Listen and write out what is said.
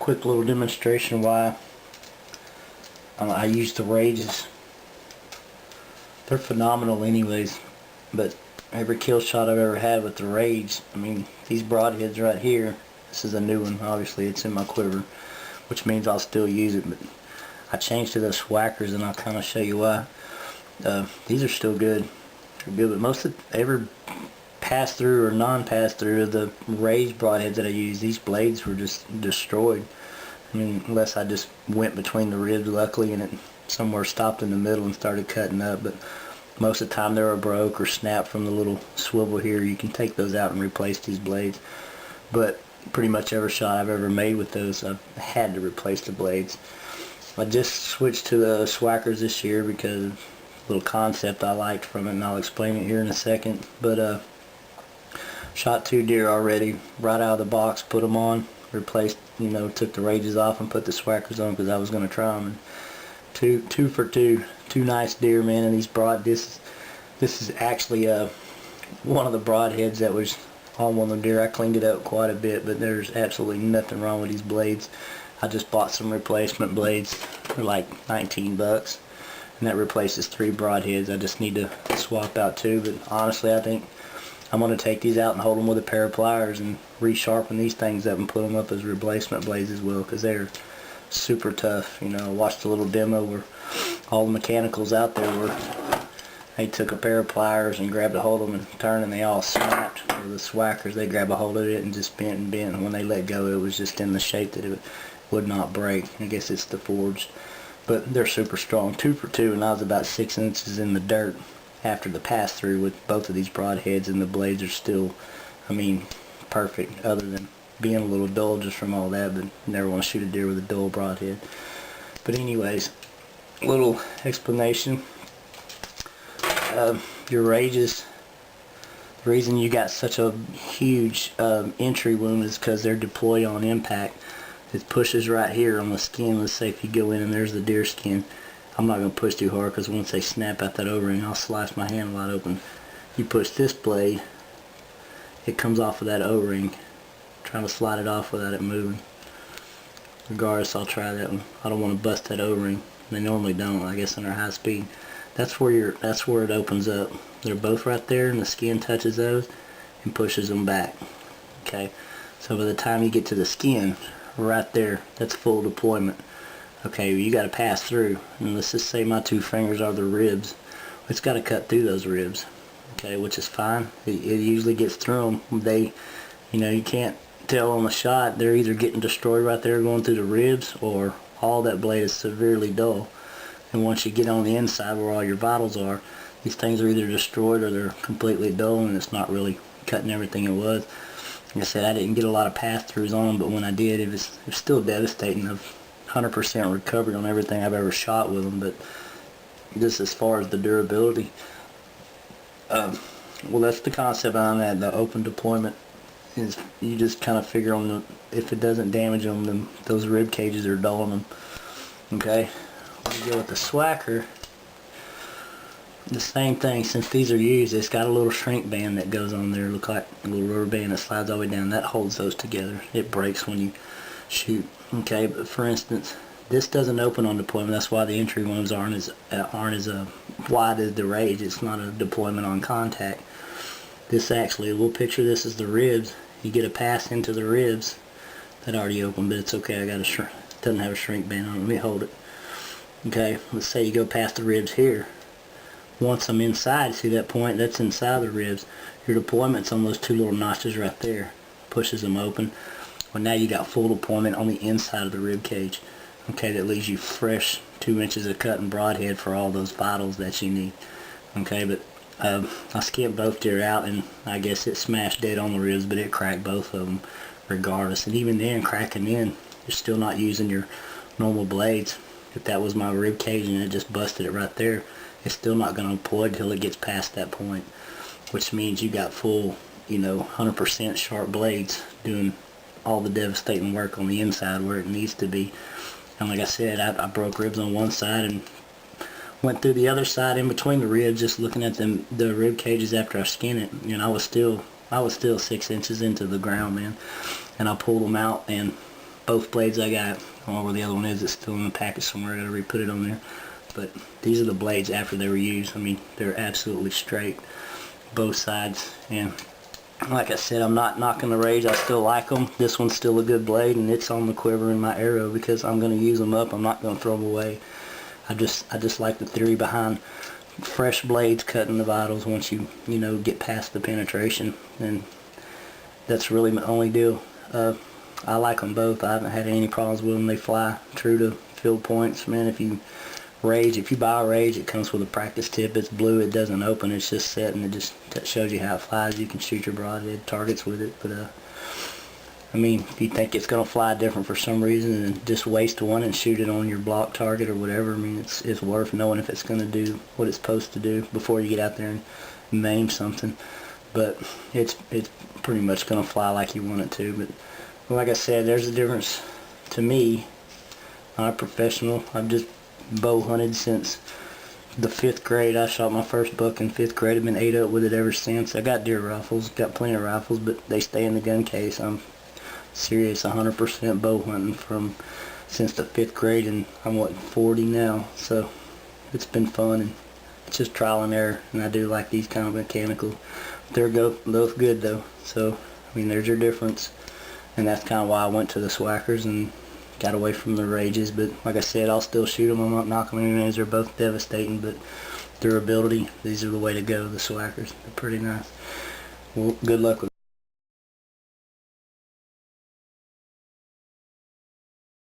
quick little demonstration why I use the rages. They're phenomenal anyways, but every kill shot I've ever had with the rage, I mean, these broadheads right here, this is a new one, obviously it's in my quiver, which means I'll still use it, but I changed to the Swhackers and I'll kind of show you why. These are still good. They're good, but most of every pass through or non-pass through of the rage broadheads that I use, these blades were just destroyed. I mean, unless I just went between the ribs luckily and it somewhere stopped in the middle and started cutting up, but most of the time they were broke or snapped from the little swivel here. You can take those out and replace these blades, but pretty much every shot I've ever made with those, I've had to replace the blades. I just switched to the Swhackers this year because of a little concept I liked from it, and I'll explain it here in a second. But shot 2 deer already right out of the box, put them on, replaced, you know, took the rages off and put the Swhackers on because I was going to try them. And two for two nice deer, man. And these this is actually one of the broadheads that was on one of the deer. I cleaned it up quite a bit, but there's absolutely nothing wrong with these blades. I just bought some replacement blades for like 19 bucks, and that replaces 3 broadheads. I just need to swap out 2, but honestly I think I'm going to take these out and hold them with a pair of pliers and resharpen these things up and put them up as replacement blades as well, because they're super tough. You know, I watched a little demo where all the mechanicals out there were, they took a pair of pliers and grabbed a hold of them and turned, and they all snapped. Or the Swhackers, they grab a hold of it and just bent and bent, and when they let go it was just in the shape that it would not break. I guess it's the forged, but they're super strong. 2 for 2, and I was about 6 inches in the dirt after the pass through with both of these broadheads, and the blades are still, I mean, perfect, other than being a little dull just from all that, but you never want to shoot a deer with a dull broadhead. But anyways, little explanation. Your rages, the reason you got such a huge entry wound is because they're deployed on impact. It pushes right here on the skin. Let's say if you go in and there's the deer skin, I'm not going to push too hard because once they snap out that O-ring, I'll slice my hand wide open. You push this blade, it comes off of that O-ring. Trying to slide it off without it moving. Regardless, I'll try that one. I don't want to bust that O-ring. They normally don't, I guess, under high speed. That's where it opens up. They're both right there, and the skin touches those and pushes them back. Okay, so by the time you get to the skin, right there, that's full deployment. Okay, you got to pass through, and let's just say my 2 fingers are the ribs. It's got to cut through those ribs. Okay, which is fine. It usually gets through them. You know, you can't tell on the shot. They're either getting destroyed right there going through the ribs, or all that blade is severely dull. And once you get on the inside where all your vitals are, these things are either destroyed or they're completely dull, and it's not really cutting everything it was. Like I said, I didn't get a lot of pass-throughs on them, but when I did, it was still devastating. Of 100% recovery on everything I've ever shot with them, but just as far as the durability, well, that's the concept on that. The open deployment is you just kind of figure on if it doesn't damage them, then those rib cages are dulling them. Okay, when you go with the Swhacker, the same thing. Since these are used, it's got a little shrink band that goes on there. Look like a little rubber band that slides all the way down. That holds those together. It breaks when you shoot. Okay, but for instance, this doesn't open on deployment. That's why the entry wounds aren't as wide as the rage. It's not a deployment on contact. This actually, we'll picture this as the ribs. You get a pass into the ribs that already opened, but it's okay. I got it doesn't have a shrink band on it. Let me hold it. Okay, let's say you go past the ribs here. Once I'm inside, see that point? That's inside the ribs. Your deployment's on those 2 little notches right there. Pushes them open. Well, now you got full deployment on the inside of the rib cage. Okay, that leaves you fresh 2 inches of cut and broadhead for all those vitals that you need. Okay, but I skipped both deer out, and I guess it smashed dead on the ribs, but it cracked both of them regardless. And even then, cracking in, you're still not using your normal blades. If that was my rib cage and it just busted it right there, it's still not going to deploy until it gets past that point, which means you got full, you know, 100% sharp blades doing all the devastating work on the inside where it needs to be. And like I said, I broke ribs on one side and went through the other side in between the ribs, just looking at the rib cages after I skinned it. You know, I was still 6 inches into the ground, man. And I pulled them out, and both blades I got. I don't know where the other one is. It's still in the package somewhere. I gotta re-put it on there. But these are the blades after they were used. I mean, they're absolutely straight, both sides. And like I said, I'm not knocking the Rage. I still like them. This one's still a good blade, and it's on the quiver in my arrow because I'm going to use them up. I'm not going to throw them away. I just like the theory behind fresh blades cutting the vitals once you get past the penetration, and that's really my only deal. I like them both. I haven't had any problems with them. They fly true to field points. Man, if you buy a Rage, it comes with a practice tip. It's blue. It doesn't open. It's just set, and that shows you how it flies. You can shoot your broadhead targets with it. But I mean, if you think it's gonna fly different for some reason, then just waste one and shoot it on your block target or whatever. I mean, it's worth knowing if it's gonna do what it's supposed to do before you get out there and maim something. But it's pretty much gonna fly like you want it to. But like I said, there's a difference to me. I'm a professional. I've just bow hunted since the 5th grade. I shot my first buck in 5th grade. I've been ate up with it ever since. I got deer rifles, got plenty of rifles, but they stay in the gun case. I'm serious 100% bow hunting since the 5th grade, and I'm 40 now, so it's been fun, and it's just trial and error. And I do like these kind of mechanical. They're both good though, so I mean, there's your difference, and that's kind of why I went to the Swhackers and got away from the Rages. But like I said, I'll still shoot them. I'm not knocking them in. They're both devastating, but durability, these are the way to go. The Swhackers, they're pretty nice. Well, good luck with